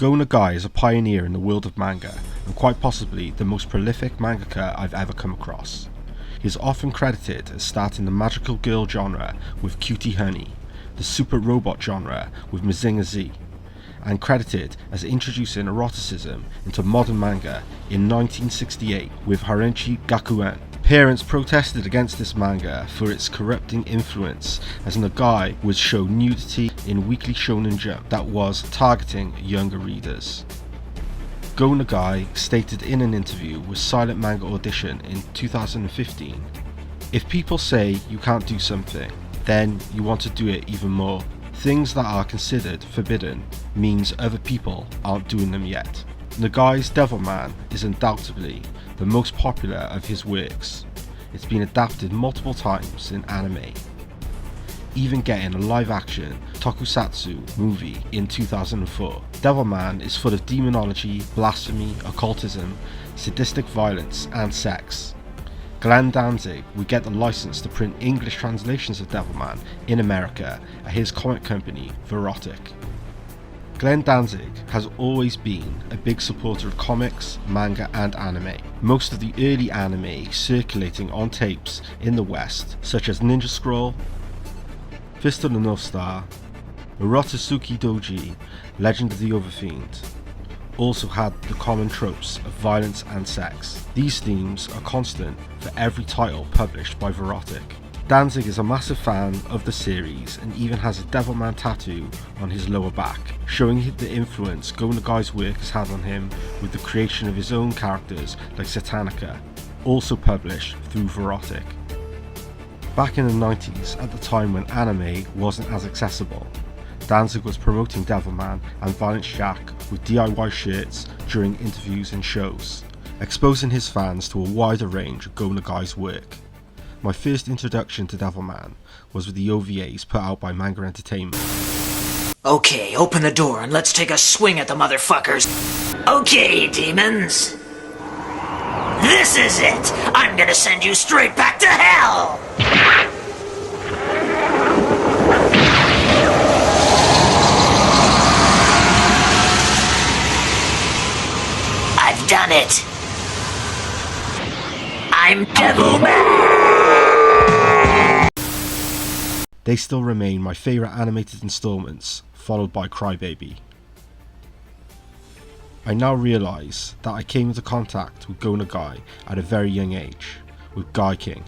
Go Nagai is a pioneer in the world of manga, and quite possibly the most prolific mangaka I've ever come across. He is often credited as starting the magical girl genre with Cutie Honey, the super robot genre with Mazinger Z, and credited as introducing eroticism into modern manga in 1968 with Harenchi Gakuen. Parents protested against this manga for its corrupting influence, as Nagai would show nudity in Weekly Shōnen Jump that was targeting younger readers. Go Nagai stated in an interview with Silent Manga Audition in 2015, "If people say you can't do something, then you want to do it even more. Things that are considered forbidden means other people aren't doing them yet." Nagai's Devilman is undoubtedly the most popular of his works. It's been adapted multiple times in anime, even getting a live-action tokusatsu movie in 2004. Devilman is full of demonology, blasphemy, occultism, sadistic violence, and sex. Glenn Danzig would get the license to print English translations of Devilman in America at his comic company, Verotik. Glenn Danzig has always been a big supporter of comics, manga, and anime. Most of the early anime circulating on tapes in the West, such as Ninja Scroll, Fist of the North Star, Urotsuki Doji, Legend of the Overfiend, also had the common tropes of violence and sex. These themes are constant for every title published by Verotik. Danzig is a massive fan of the series and even has a Devilman tattoo on his lower back, showing the influence Go Nagai's work has had on him with the creation of his own characters like Satanica, also published through Verotik. Back in the 90s, at the time when anime wasn't as accessible, Danzig was promoting Devilman and Violence Jack with DIY shirts during interviews and shows, exposing his fans to a wider range of Go Nagai's work. My first introduction to Devilman was with the OVAs put out by Manga Entertainment. Okay, open the door and let's take a swing at the motherfuckers. Okay, demons. This is it! I'm gonna send you straight back to hell! I've done it! I'm Devilman! They still remain my favourite animated installments, followed by Crybaby. I now realise that I came into contact with Go Nagai at a very young age, with Gai King,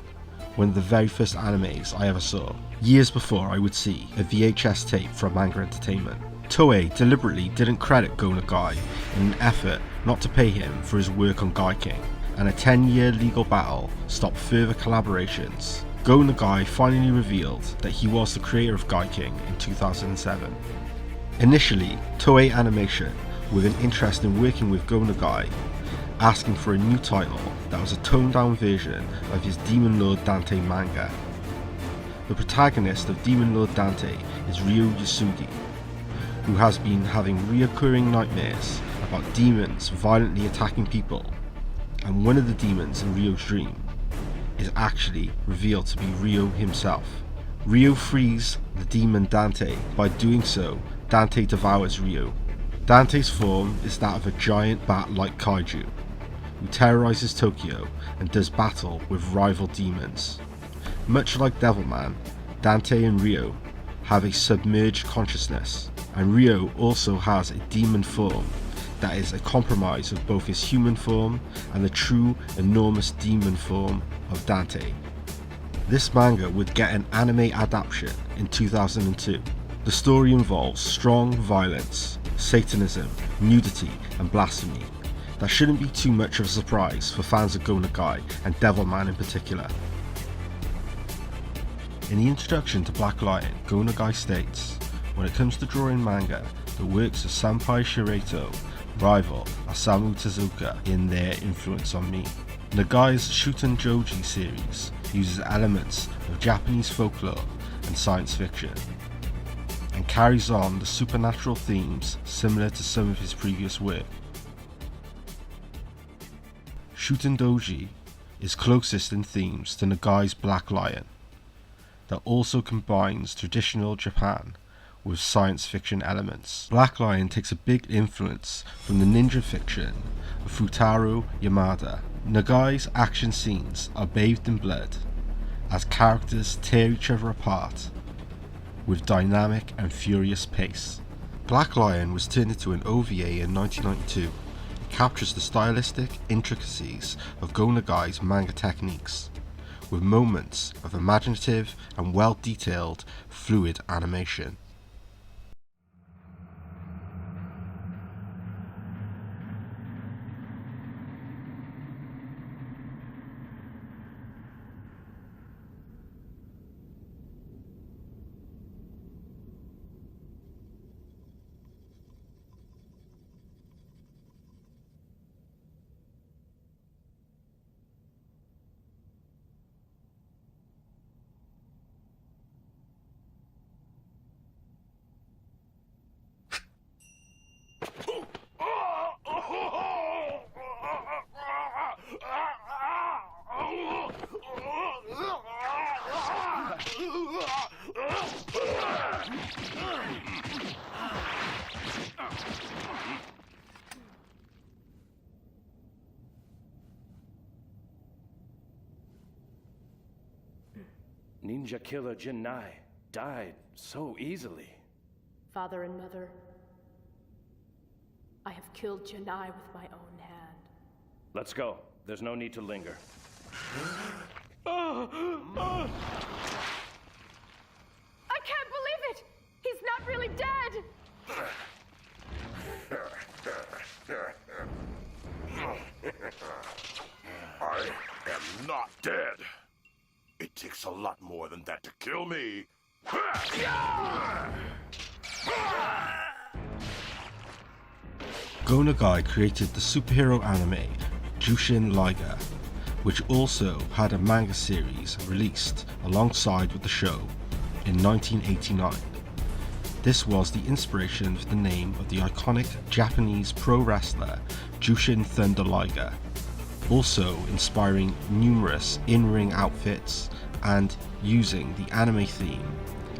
one of the very first animes I ever saw, years before I would see a VHS tape from Manga Entertainment. Toei deliberately didn't credit Go Nagai in an effort not to pay him for his work on Gai King, and a 10-year legal battle stopped further collaborations. Go Nagai finally revealed that he was the creator of Gai King in 2007. Initially, Toei Animation, with an interest in working with Go Nagai, asking for a new title that was a toned-down version of his Demon Lord Dante manga. The protagonist of Demon Lord Dante is Ryo Yasugi, who has been having reoccurring nightmares about demons violently attacking people, and one of the demons in Ryo's dream is actually revealed to be Ryo himself. Ryo frees the demon Dante. By doing so, Dante devours Ryo. Dante's form is that of a giant bat-like kaiju, who terrorizes Tokyo and does battle with rival demons. Much like Devilman, Dante and Ryo have a submerged consciousness, and Ryo also has a demon form that is a compromise of both his human form and the true enormous demon form of Dante. This manga would get an anime adaptation in 2002. The story involves strong violence, Satanism, nudity and blasphemy. That shouldn't be too much of a surprise for fans of Go Nagai and Devilman in particular. In the introduction to Black Lion, Go Nagai states, "When it comes to drawing manga, the works of Senpai Shirato rival Osamu Tezuka in their influence on me." Nagai's Shuten Joji series uses elements of Japanese folklore and science fiction, and carries on the supernatural themes similar to some of his previous work. Shuten Doji is closest in themes to Nagai's Black Lion, that also combines traditional Japan with science fiction elements. Black Lion takes a big influence from the ninja fiction of Futaro Yamada. Nagai's action scenes are bathed in blood, as characters tear each other apart with dynamic and furious pace. Black Lion was turned into an OVA in 1992. It captures the stylistic intricacies of Go Nagai's manga techniques, with moments of imaginative and well-detailed, fluid animation. Ninja killer Jinai died so easily. Father and Mother, I have killed Janai with my own hand. Let's go. There's no need to linger. I can't believe it! He's not really dead! I am not dead. It takes a lot more than that to kill me. Go Nagai created the superhero anime Jushin Liger, which also had a manga series released alongside with the show in 1989. This was the inspiration for the name of the iconic Japanese pro wrestler Jushin Thunder Liger, also inspiring numerous in-ring outfits and using the anime theme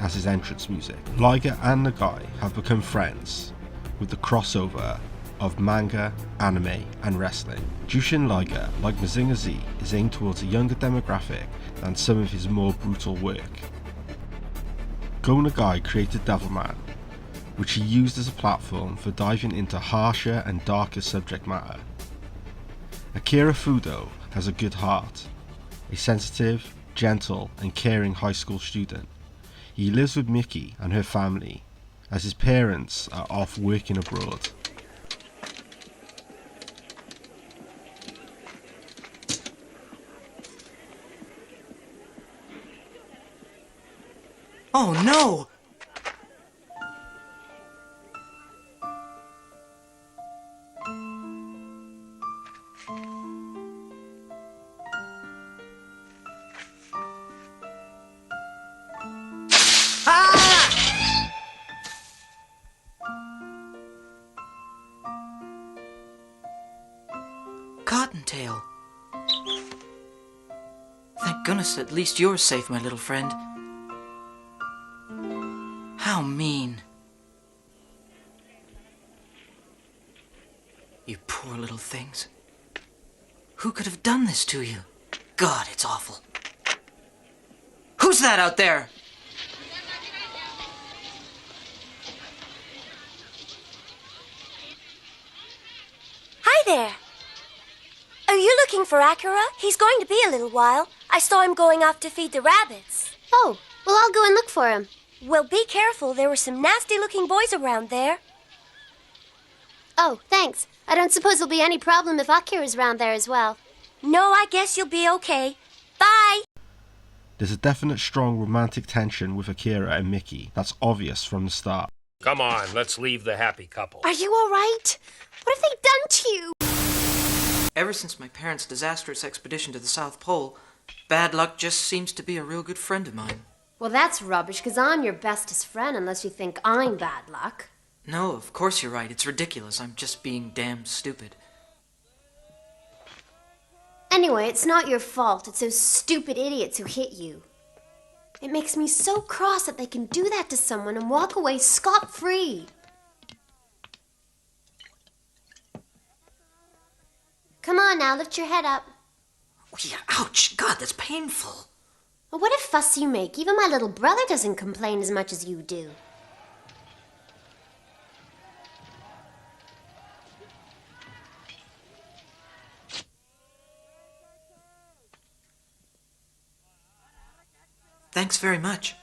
as his entrance music. Liger and Nagai have become friends with the crossover of manga, anime and wrestling. Jushin Liger, like Mazinger Z, is aimed towards a younger demographic than some of his more brutal work. Go Nagai created Devilman, which he used as a platform for diving into harsher and darker subject matter. Akira Fudo has a good heart, a sensitive, gentle and caring high school student. He lives with Miki and her family, as his parents are off working abroad. Oh no! Cottontail. Thank goodness at least you're safe, my little friend. How mean. You poor little things. Who could have done this to you? God, it's awful. Who's that out there? Hi there. Are you looking for Akira? He's going to be a little while. I saw him going off to feed the rabbits. Oh, well, I'll go and look for him. Well, be careful. There were some nasty-looking boys around there. Oh, thanks. I don't suppose there'll be any problem if Akira's around there as well. No, I guess you'll be okay. Bye! There's a definite strong romantic tension with Akira and Miki that's obvious from the start. Come on, let's leave the happy couple. Are you all right? What have they done to you? Ever since my parents' disastrous expedition to the South Pole, bad luck just seems to be a real good friend of mine. Well, that's rubbish, because I'm your bestest friend, unless you think I'm bad luck. No, of course you're right. It's ridiculous. I'm just being damn stupid. Anyway, it's not your fault. It's those stupid idiots who hit you. It makes me so cross that they can do that to someone and walk away scot-free. Come on now, lift your head up. Oh, yeah, ouch. God, that's painful. Well, what a fuss you make. Even my little brother doesn't complain as much as you do. Thanks very much.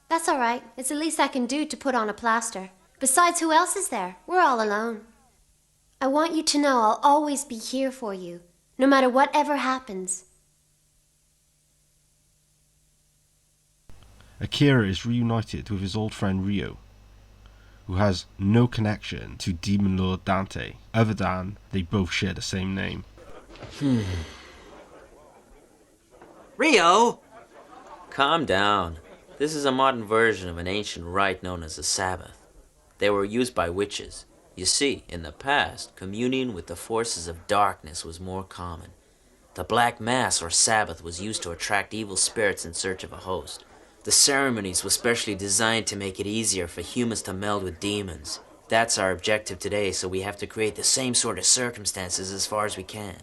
That's all right. It's the least I can do to put on a plaster. Besides, who else is there? We're all alone. I want you to know I'll always be here for you, no matter whatever happens. Akira is reunited with his old friend Ryo, who has no connection to Demon Lord Dante, other than they both share the same name. Ryo! Calm down. This is a modern version of an ancient rite known as the Sabbath. They were used by witches. You see, in the past, communion with the forces of darkness was more common. The Black Mass or Sabbath was used to attract evil spirits in search of a host. The ceremonies were specially designed to make it easier for humans to meld with demons. That's our objective today, so we have to create the same sort of circumstances as far as we can.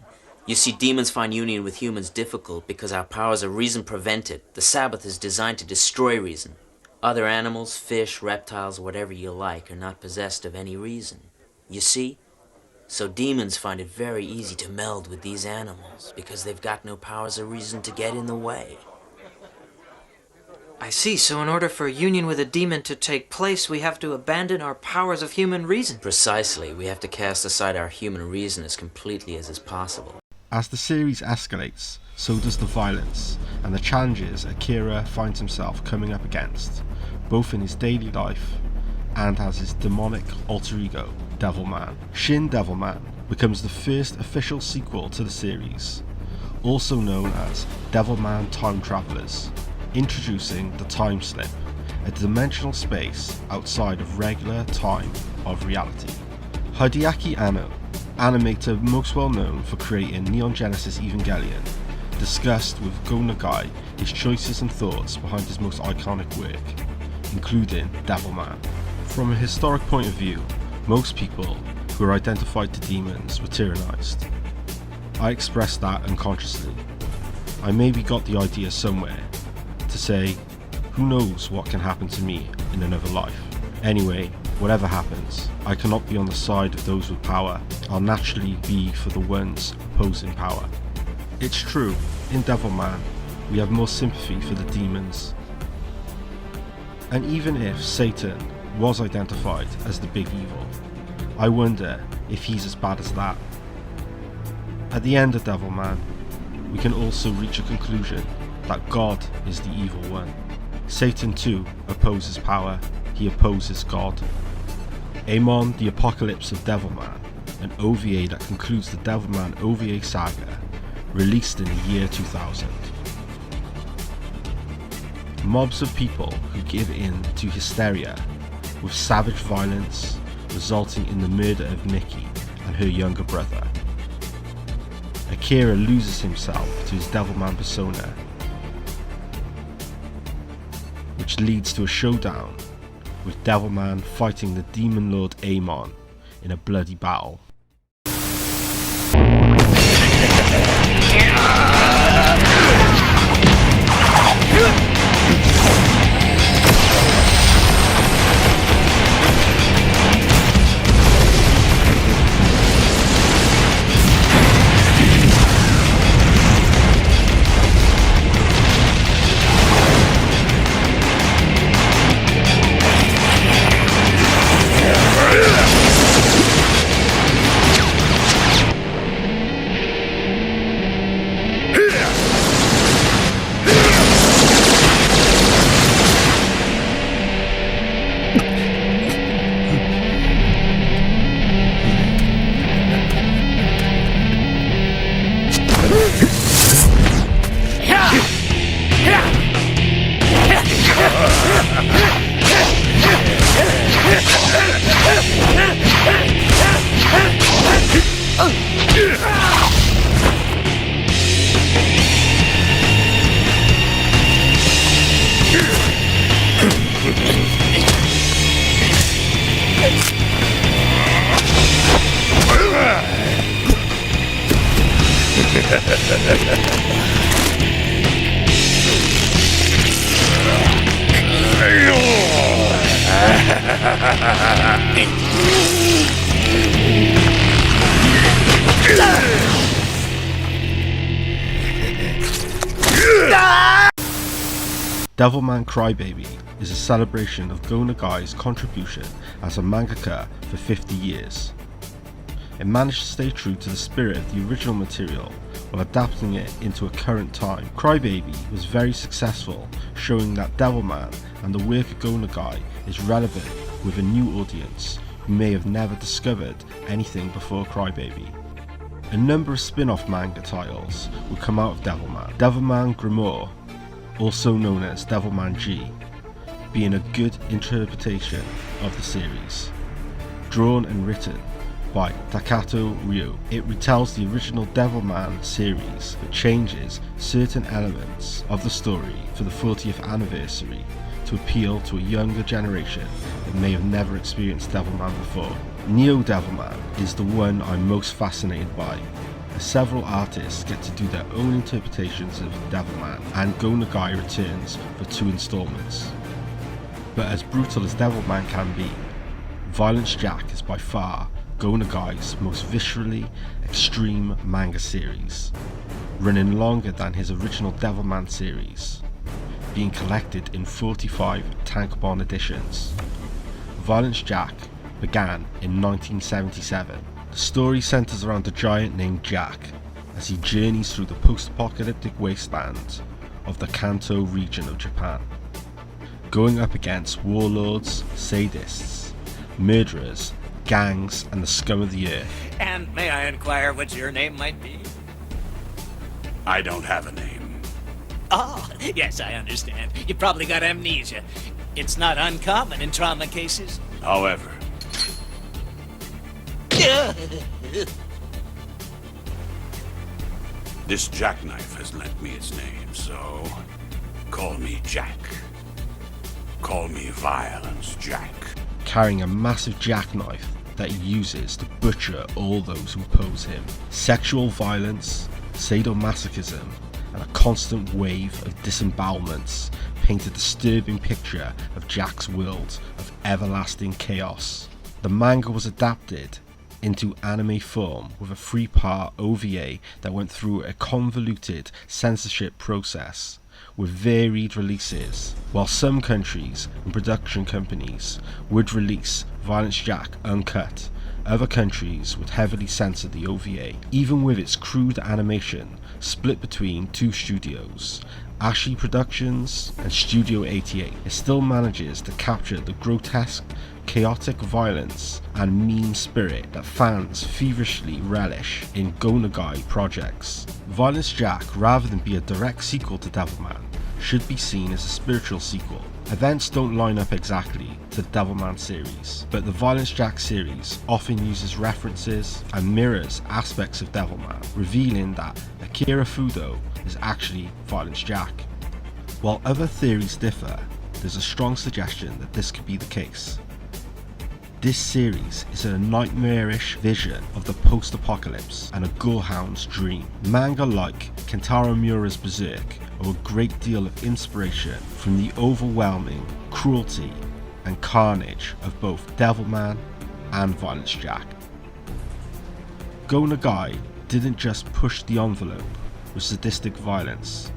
You see, demons find union with humans difficult because our powers of reason prevent it. The Sabbath is designed to destroy reason. Other animals, fish, reptiles, whatever you like, are not possessed of any reason. You see? So demons find it very easy to meld with these animals because they've got no powers of reason to get in the way. I see, so in order for a union with a demon to take place, we have to abandon our powers of human reason. Precisely. We have to cast aside our human reason as completely as is possible. As the series escalates, so does the violence and the challenges Akira finds himself coming up against, both in his daily life and as his demonic alter ego, Devilman. Shin Devilman becomes the first official sequel to the series, also known as Devilman Time Travelers, introducing the time slip, a dimensional space outside of regular time of reality. Hideaki Anno, animator most well known for creating Neon Genesis Evangelion, discussed with Go Nagai his choices and thoughts behind his most iconic work, including Devilman. From a historic point of view, most people who are identified to demons were tyrannized. I expressed that unconsciously. I maybe got the idea somewhere to say, who knows what can happen to me in another life. Anyway, whatever happens, I cannot be on the side of those with power. I'll naturally be for the ones opposing power. It's true, in Devilman, we have more sympathy for the demons. And even if Satan was identified as the big evil, I wonder if he's as bad as that. At the end of Devilman, we can also reach a conclusion that God is the evil one. Satan too opposes power, he opposes God. Amon, the Apocalypse of Devilman, an OVA that concludes the Devilman OVA saga, released in the year 2000. Mobs of people who give in to hysteria, with savage violence resulting in the murder of Nikki and her younger brother. Akira loses himself to his Devilman persona, which leads to a showdown with Devilman fighting the Demon Lord Amon in a bloody battle. Devilman Crybaby is a celebration of Go Nagai's contribution as a mangaka for 50 years. It managed to stay true to the spirit of the original material while adapting it into a current time. Crybaby was very successful, showing that Devilman and the work of Go Nagai is relevant with a new audience who may have never discovered anything before Crybaby. A number of spin-off manga titles would come out of Devilman. Devilman Grimoire, also known as Devilman G, being a good interpretation of the series. Drawn and written by Takato Ryo, it retells the original Devilman series but changes certain elements of the story for the 40th anniversary to appeal to a younger generation that may have never experienced Devilman before. Neo Devilman is the one I'm most fascinated by, as several artists get to do their own interpretations of Devilman, and Go Nagai returns for 2 installments. But as brutal as Devilman can be, Violence Jack is by far Go Nagai's most viscerally extreme manga series, running longer than his original Devilman series, being collected in 45 tankobon editions. Violence Jack began in 1977. The story centers around a giant named Jack as he journeys through the post-apocalyptic wasteland of the Kanto region of Japan, going up against warlords, sadists, murderers, gangs, and the scum of the earth. And may I inquire what your name might be? I don't have a name. Oh, yes, I understand. You probably got amnesia. It's not uncommon in trauma cases. However, this jackknife has lent me its name, so call me Jack. Call me Violence Jack. Carrying a massive jackknife that he uses to butcher all those who oppose him. Sexual violence, sadomasochism, and a constant wave of disembowelments paint a disturbing picture of Jack's world of everlasting chaos. The manga was adapted into anime form with a 3-part OVA that went through a convoluted censorship process with varied releases. While some countries and production companies would release Violence Jack uncut, other countries would heavily censor the OVA. Even with its crude animation split between 2 studios, Ashi Productions and Studio 88, it still manages to capture the grotesque, chaotic violence and mean spirit that fans feverishly relish in Go Nagai projects. Violence Jack, rather than be a direct sequel to Devilman, should be seen as a spiritual sequel. Events don't line up exactly to the Devilman series, but the Violence Jack series often uses references and mirrors aspects of Devilman, revealing that Akira Fudo is actually Violence Jack. While other theories differ, there's a strong suggestion that this could be the case. This series is a nightmarish vision of the post-apocalypse and a gorehound's dream. Manga like Kentaro Miura's Berserk owe a great deal of inspiration from the overwhelming cruelty and carnage of both Devilman and Violence Jack. Go Nagai didn't just push the envelope with sadistic violence,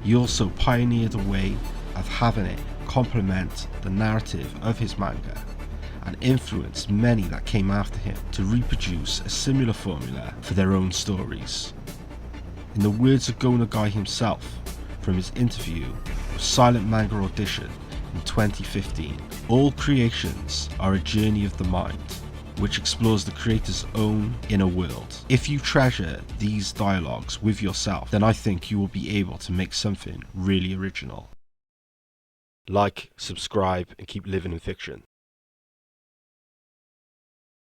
he also pioneered a way of having it complement the narrative of his manga, and influenced many that came after him to reproduce a similar formula for their own stories. In the words of Go Nagai himself from his interview with Silent Manga Audition in 2015, all creations are a journey of the mind, which explores the creator's own inner world. If you treasure these dialogues with yourself, then I think you will be able to make something really original. Like, subscribe, and keep living in fiction.